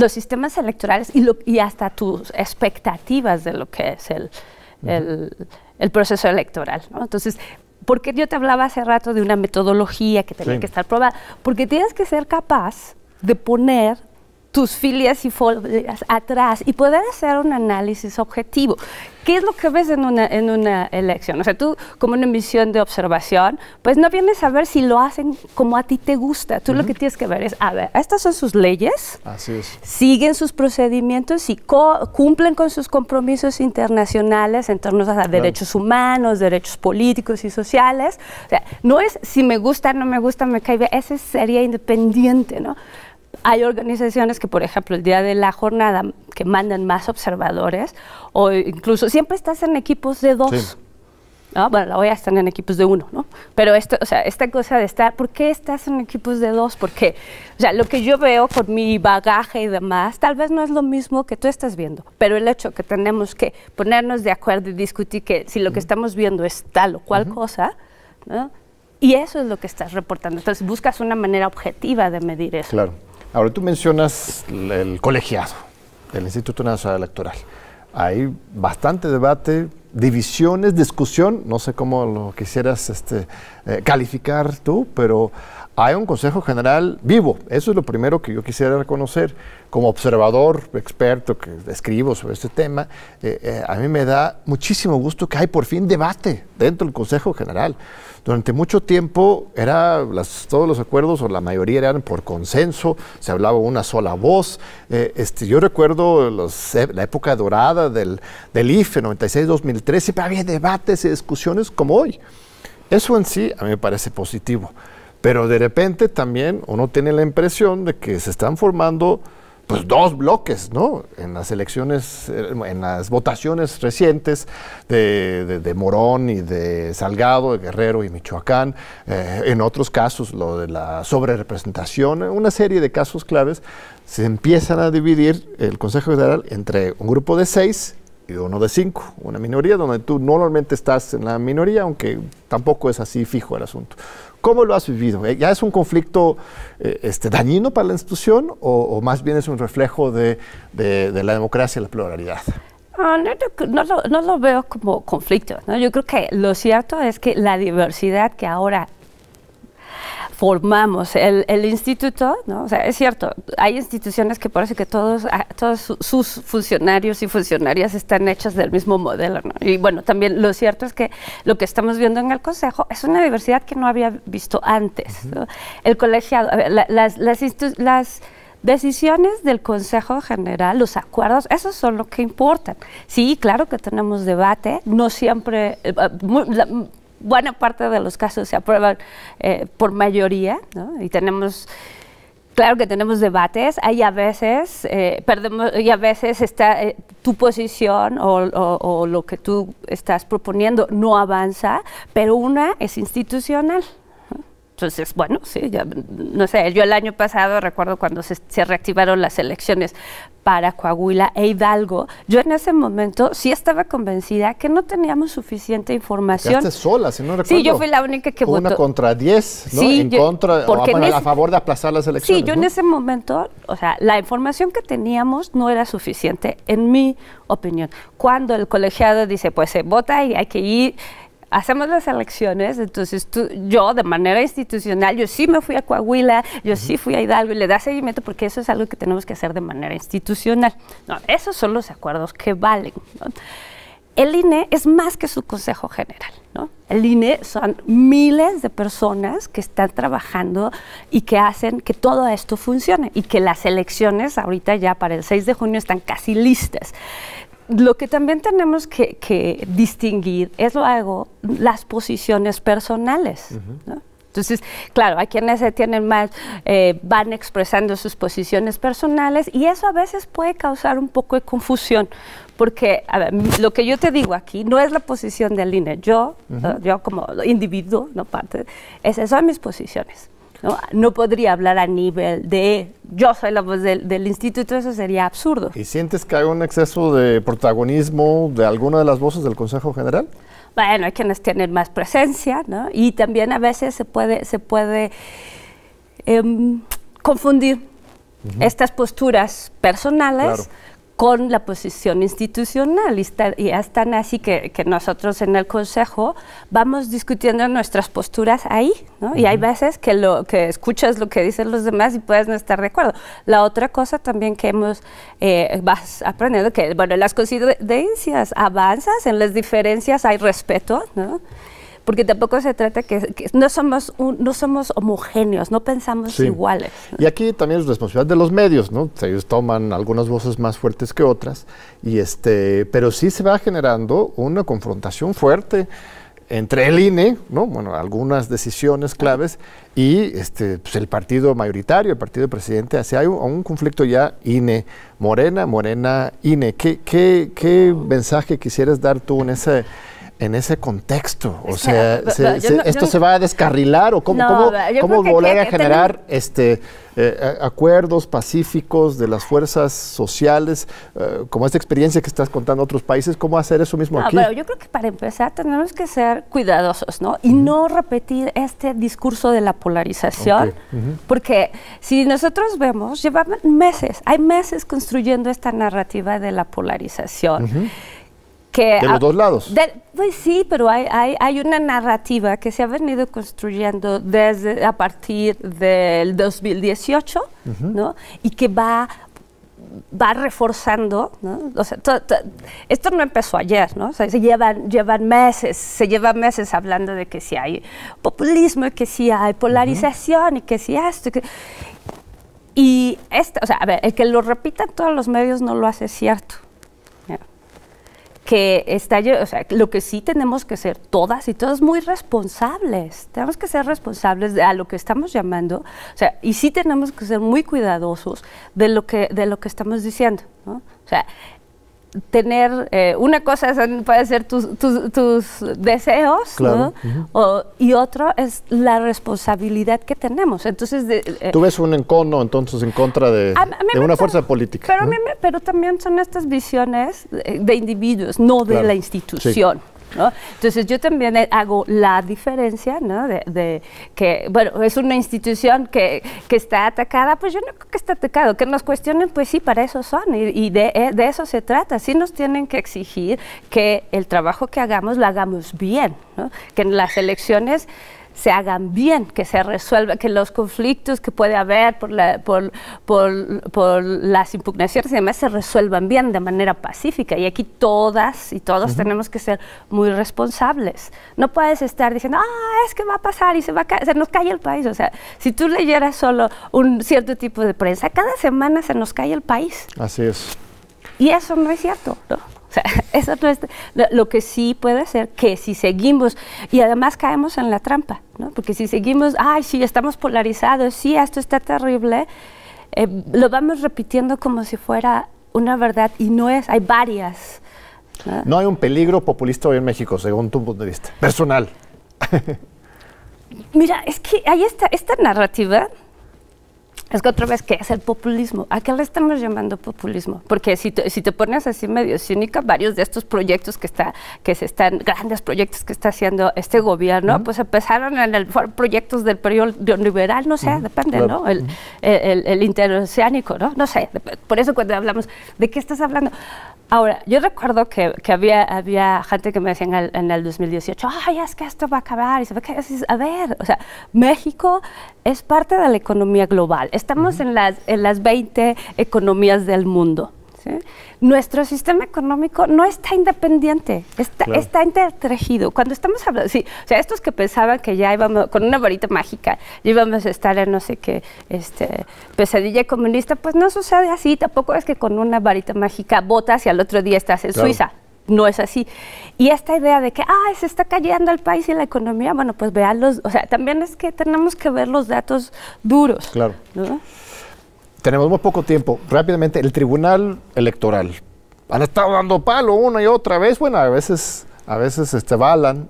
sistemas electorales y hasta tus expectativas de lo que es el proceso electoral, ¿no? Entonces, ¿por qué yo te hablaba hace rato de una metodología que tenía que estar probada? Porque tienes que ser capaz de poner tus filias y folias atrás y poder hacer un análisis objetivo. ¿Qué es lo que ves en una elección? O sea, tú como una misión de observación, pues no vienes a ver si lo hacen como a ti te gusta. Tú lo que tienes que ver es, a ver, estas son sus leyes, así es, siguen sus procedimientos y cumplen con sus compromisos internacionales en torno a derechos humanos, derechos políticos y sociales. O sea, no es si me gusta, no me gusta, me cae bien, ese sería independiente, ¿no? Hay organizaciones que, por ejemplo, el día de la jornada, que mandan más observadores, o incluso siempre estás en equipos de 2. Sí. ¿No? Bueno, la OEA están en equipos de 1, ¿no? Pero o sea, esta cosa de estar, ¿por qué estás en equipos de 2? Porque, o sea, lo que yo veo con mi bagaje y demás, tal vez no es lo mismo que tú estás viendo, pero el hecho que tenemos que ponernos de acuerdo y discutir que si lo que estamos viendo es tal o cual cosa, ¿no? Y eso es lo que estás reportando. Entonces, buscas una manera objetiva de medir eso. Claro. Ahora, tú mencionas el colegiado del Instituto Nacional Electoral. Hay bastante debate, divisiones, discusión, no sé cómo lo quisieras calificar tú, pero hay un Consejo General vivo. Eso es lo primero que yo quisiera reconocer. Como observador, experto que escribo sobre este tema, a mí me da muchísimo gusto que hay por fin debate dentro del Consejo General. Durante mucho tiempo todos los acuerdos, o la mayoría, eran por consenso, se hablaba una sola voz. Yo recuerdo la época dorada del IFE, 96-2003, siempre había debates y discusiones como hoy. Eso en sí a mí me parece positivo. Pero de repente también uno tiene la impresión de que se están formando pues 2 bloques, ¿no? En las elecciones, en las votaciones recientes de Morón y de Salgado, de Guerrero y Michoacán, en otros casos lo de la sobrerepresentación, una serie de casos claves, se empiezan a dividir el Consejo Federal entre un grupo de 6 y uno de 5, una minoría donde tú normalmente estás en la minoría, aunque tampoco es así fijo el asunto. ¿Cómo lo has vivido? ¿Ya es un conflicto dañino para la institución o más bien es un reflejo de la democracia y la pluralidad? No lo veo como conflicto, ¿no? Yo creo que lo cierto es que la diversidad que ahora formamos el instituto, ¿no? O sea, es cierto, hay instituciones que parece que todos sus funcionarios y funcionarias están hechos del mismo modelo, ¿no? Y bueno, también lo cierto es que lo que estamos viendo en el Consejo es una diversidad que no había visto antes, ¿no? El colegiado, a ver, las decisiones del Consejo General, los acuerdos, esos son lo que importan. Sí, claro que tenemos debate, no siempre, buena parte de los casos se aprueban por mayoría, ¿no? Y claro que tenemos debates, hay a veces, y a veces está tu posición o lo que tú estás proponiendo no avanza, pero una es institucional. Entonces, bueno, sí, ya, no sé, yo el año pasado recuerdo cuando se reactivaron las elecciones para Coahuila e Hidalgo, yo en ese momento sí estaba convencida que no teníamos suficiente información. Quedaste sola, si no recuerdo. Sí, yo fui la única que votó. 1 contra 10, ¿no? Sí, a favor de aplazar las elecciones. Sí, yo en ese momento, o sea, la información que teníamos no era suficiente, en mi opinión. Cuando el colegiado dice, pues se vota y hay que ir, hacemos las elecciones, entonces yo de manera institucional, yo sí me fui a Coahuila, yo sí fui a Hidalgo y le da seguimiento porque eso es algo que tenemos que hacer de manera institucional. No, esos son los acuerdos que valen, ¿no? El INE es más que su Consejo General, ¿no? El INE son miles de personas que están trabajando y que hacen que todo esto funcione y que las elecciones ahorita ya para el 6 de junio están casi listas. Lo que también tenemos que distinguir es luego las posiciones personales, ¿no? Entonces, claro, hay quienes tienen más, van expresando sus posiciones personales y eso a veces puede causar un poco de confusión, porque a ver, lo que yo te digo aquí no es la posición del INE, yo como individuo, no parte, esas son mis posiciones. No podría hablar a nivel de yo soy la voz del instituto, eso sería absurdo. ¿Y sientes que hay un exceso de protagonismo de alguna de las voces del Consejo General? Bueno, hay quienes tienen más presencia, ¿no? Y también a veces se puede confundir estas posturas personales con la posición institucional y es tan así que nosotros en el Consejo vamos discutiendo nuestras posturas ahí, ¿no? Y hay veces que escuchas lo que dicen los demás y puedes no estar de acuerdo. La otra cosa también que vas aprendiendo que, bueno, en las coincidencias avanzas, en las diferencias hay respeto, ¿no? Porque tampoco se trata que no somos homogéneos, no pensamos iguales, ¿no? Y aquí también es responsabilidad de los medios, ¿no? Ellos toman algunas voces más fuertes que otras, pero sí se va generando una confrontación fuerte entre el INE, ¿no? Bueno, algunas decisiones claves y pues el partido mayoritario, el partido del presidente, hay un conflicto ya INE-Morena, Morena-INE. ¿Qué mensaje quisieras dar tú en ese contexto? O sea, ¿esto se va a descarrilar o cómo volver a generar acuerdos pacíficos de las fuerzas sociales, como esta experiencia que estás contando en otros países? ¿Cómo hacer eso mismo aquí? Pero yo creo que para empezar tenemos que ser cuidadosos, ¿no? Y no repetir este discurso de la polarización, porque si nosotros vemos, hay meses construyendo esta narrativa de la polarización. De los dos lados. Pues sí, pero hay una narrativa que se ha venido construyendo a partir del 2018, ¿no? Y que va reforzando, ¿no? O sea, esto no empezó ayer, ¿no? O sea, se lleva meses hablando de que si hay populismo, y que si hay polarización, y que si esto, o sea, a ver, el que lo repitan todos los medios no lo hace cierto. O sea, lo que sí tenemos que ser todas y todos muy responsables. Tenemos que ser responsables a lo que estamos llamando, o sea, y sí tenemos que ser muy cuidadosos de lo que estamos diciendo, ¿no? O sea, tener una cosa puede ser tus deseos, claro, ¿no? Y otro es la responsabilidad que tenemos. Entonces, tú ves un encono entonces en contra de una fuerza política, pero, ¿no? Pero también son estas visiones de individuos, no de la institución. Sí. ¿No? Entonces yo también hago la diferencia, ¿no? de que, bueno, es una institución que está atacada, pues yo no creo que esté atacado, que nos cuestionen, pues sí, para eso son, y de eso se trata. Sí nos tienen que exigir que el trabajo que hagamos lo hagamos bien, ¿no? Que en las elecciones se hagan bien, que se resuelva, que los conflictos que puede haber por las impugnaciones y demás se resuelvan bien de manera pacífica. Y aquí todas y todos tenemos que ser muy responsables. No puedes estar diciendo, es que va a pasar y se nos cae el país. O sea, si tú leyeras solo un cierto tipo de prensa, cada semana se nos cae el país. Así es. Y eso no es cierto, ¿no? O sea, eso no es lo que sí puede ser que si seguimos, y además caemos en la trampa, ¿no? Porque si seguimos, sí, estamos polarizados, sí, esto está terrible, lo vamos repitiendo como si fuera una verdad, y no es, hay varias. No hay un peligro populista hoy en México, según tu punto de vista, personal. Mira, es que hay esta narrativa. Es que otra vez, ¿qué es el populismo? ¿A qué le estamos llamando populismo? Porque si te pones así medio cínica, varios de estos proyectos grandes proyectos que está haciendo este gobierno, pues empezaron fueron proyectos del periodo neoliberal, no sé, depende, claro. ¿No? El interoceánico, ¿no? No sé, por eso cuando hablamos, ¿de qué estás hablando? Ahora, yo recuerdo que había gente que me decía en el 2018, es que esto va a acabar, y se ve que a ver, o sea, México es parte de la economía global, estamos en las 20 economías del mundo, ¿sí? Nuestro sistema económico no está independiente, está intertejido. Cuando estamos hablando, sí, o sea, estos que pensaban que ya íbamos, con una varita mágica, íbamos a estar en no sé qué, pesadilla comunista, pues no sucede así, tampoco es que con una varita mágica botas y al otro día estás en Suiza. No es así. Y esta idea de que, se está cayendo el país y la economía, bueno, pues veanlos, o sea, también es que tenemos que ver los datos duros. Claro. ¿No? Tenemos muy poco tiempo. Rápidamente, el Tribunal Electoral. Han estado dando palo una y otra vez. Bueno, a veces balan,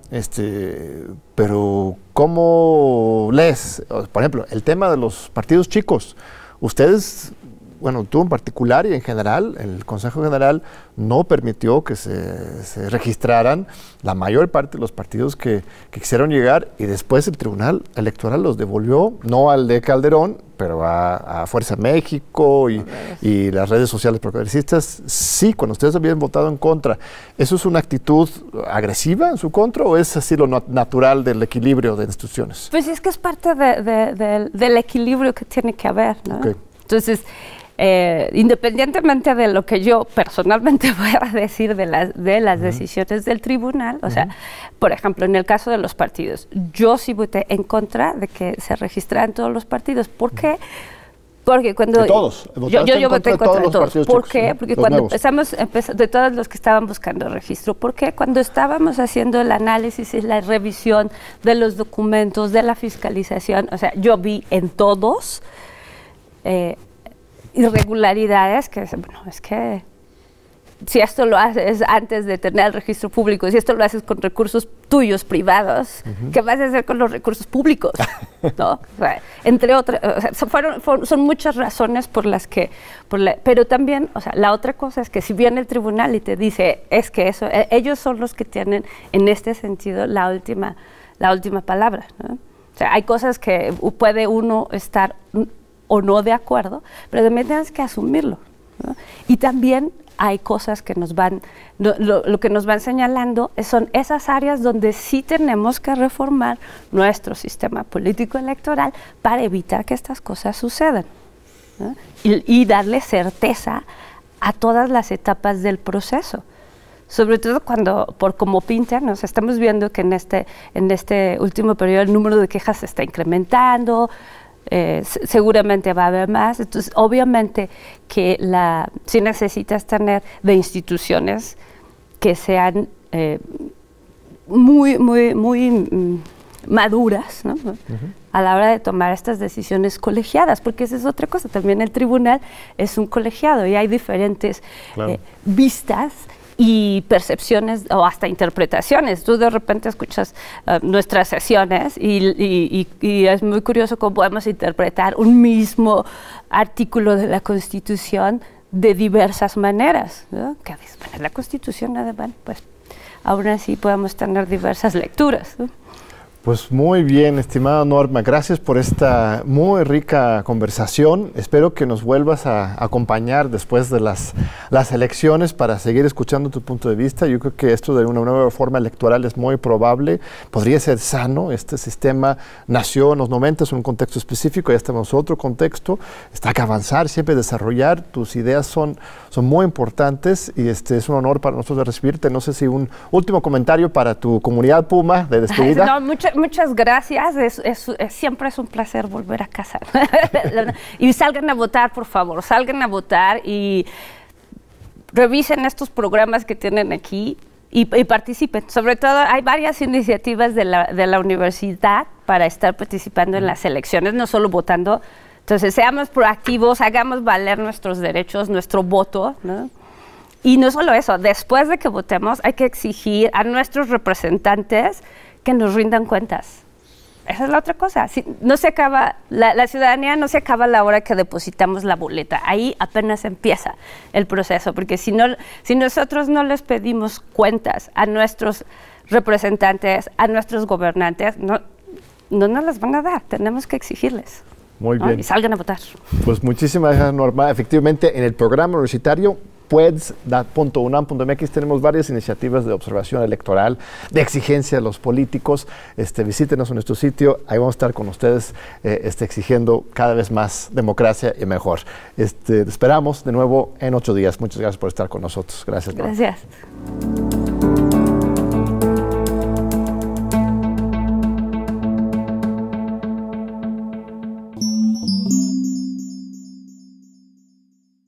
pero ¿cómo lees? Por ejemplo, el tema de los partidos chicos. Ustedes, bueno, tú en particular y en general, el Consejo General no permitió que se registraran la mayor parte de los partidos que quisieron llegar, y después el Tribunal Electoral los devolvió, no al de Calderón, pero a Fuerza México y las redes sociales progresistas. Sí, cuando ustedes habían votado en contra, ¿eso es una actitud agresiva en su contra o es así lo natural del equilibrio de instituciones? Pues es que es parte del equilibrio que tiene que haber, ¿no? Okay. Entonces, independientemente de lo que yo personalmente voy a decir de las decisiones del tribunal, o sea, por ejemplo, en el caso de los partidos, yo sí voté en contra de que se registraran todos los partidos. ¿Por qué? Porque cuando... De todos. Yo voté en contra de todos. ¿Por qué? Porque cuando empezamos, de todos los que estaban buscando registro, porque cuando estábamos haciendo el análisis y la revisión de los documentos, de la fiscalización, o sea, yo vi en todos irregularidades que, bueno, es que si esto lo haces antes de tener el registro público, si esto lo haces con recursos tuyos privados, ¿qué vas a hacer con los recursos públicos? ¿No? O sea, entre otras, o sea, son muchas razones por las que, pero también, o sea, la otra cosa es que si viene el tribunal y te dice, es que eso, ellos son los que tienen en este sentido la última palabra, ¿no? O sea, hay cosas que puede uno estar o no de acuerdo, pero también tienes que asumirlo, ¿no? Y también hay cosas que nos van, lo que nos van señalando son esas áreas donde sí tenemos que reformar nuestro sistema político electoral para evitar que estas cosas sucedan, ¿no? Y darle certeza a todas las etapas del proceso. Sobre todo cuando, por como pinta, nos estamos viendo que en este último periodo el número de quejas se está incrementando, seguramente va a haber más. Entonces, obviamente que sí necesitas tener de instituciones que sean muy maduras, ¿no? A la hora de tomar estas decisiones colegiadas, porque esa es otra cosa. También el tribunal es un colegiado y hay diferentes vistas y percepciones o hasta interpretaciones. Tú de repente escuchas nuestras sesiones y es muy curioso cómo podemos interpretar un mismo artículo de la Constitución de diversas maneras, ¿no? Que bueno, la Constitución, además, pues aún así podemos tener diversas lecturas, ¿no? Pues muy bien, estimada Norma, gracias por esta muy rica conversación. Espero que nos vuelvas a acompañar después de las elecciones para seguir escuchando tu punto de vista. Yo creo que esto de una nueva reforma electoral es muy probable, podría ser sano. Este sistema nació en los 90 en un contexto específico, ya estamos en otro contexto, está que avanzar, siempre desarrollar. Tus ideas son muy importantes y es un honor para nosotros de recibirte. No sé si un último comentario para tu comunidad Puma de despedida. No, muchas gracias, siempre es un placer volver a casa. Y salgan a votar, por favor, salgan a votar y revisen estos programas que tienen aquí y participen. Sobre todo hay varias iniciativas de la universidad para estar participando en las elecciones, no solo votando. Entonces seamos proactivos, hagamos valer nuestros derechos, nuestro voto, ¿no? Y no solo eso, después de que votemos hay que exigir a nuestros representantes que nos rindan cuentas. Esa es la otra cosa. No se acaba, la ciudadanía no se acaba a la hora que depositamos la boleta. Ahí apenas empieza el proceso, porque si nosotros no les pedimos cuentas a nuestros representantes, a nuestros gobernantes, no nos las van a dar. Tenemos que exigirles. Muy bien. Y salgan a votar. Pues muchísimas gracias, Norma. Efectivamente, en el programa universitario pueds.unam.mx tenemos varias iniciativas de observación electoral, de exigencia a los políticos. Visítenos en nuestro sitio, ahí vamos a estar con ustedes exigiendo cada vez más democracia y mejor. Te esperamos de nuevo en 8 días. Muchas gracias por estar con nosotros. Gracias, Norma. Gracias.